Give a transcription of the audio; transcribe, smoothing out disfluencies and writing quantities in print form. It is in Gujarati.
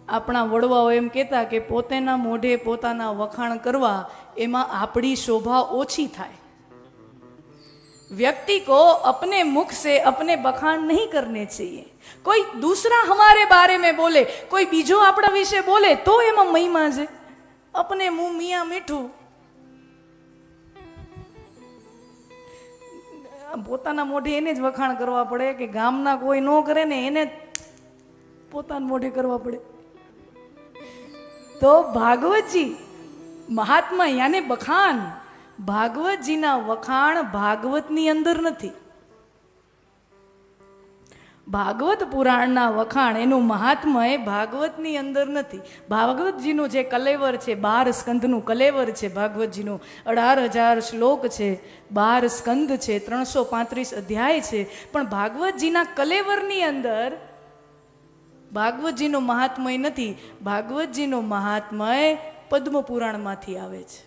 આપણા વડવાઓ એમ કહેતા કે પોતેના મોઢે પોતાના વખાણ કરવા એમાં આપણી શોભા ઓછી થાય। व्यक्ति को अपने मुख से अपने बखान नहीं करने चाहिए। कोई दूसरा हमारे बारे में बोले, कोई बीजो अपना विषय बोले तो एमा महिमा है। अपने मुंह मियाँ मीठू પોતાના મોઢે એને જ વખાણ કરવા પડે કે ગામના કોઈ ન કરે ને એને પોતાના મોઢે કરવા પડે। તો ભાગવતજી મહાત્મા યાને બખાન, ભાગવતજીના વખાણ ભાગવતની અંદર નથી। ભાગવત પુરાણના વખાણ એનું મહાત્મા એ ભાગવતની અંદર નથી। ભાગવતજીનું જે કલેવર છે, 12 સ્કંદનું કલેવર છે ભાગવતજીનું, 18,000 શ્લોક છે, 12 સ્કંદ છે, 335 અધ્યાય છે, પણ ભાગવતજીના કલેવરની અંદર ભાગવતજીનું મહાત્મય નથી। ભાગવતજીનું મહાત્મય પદ્મ પુરાણમાંથી આવે છે।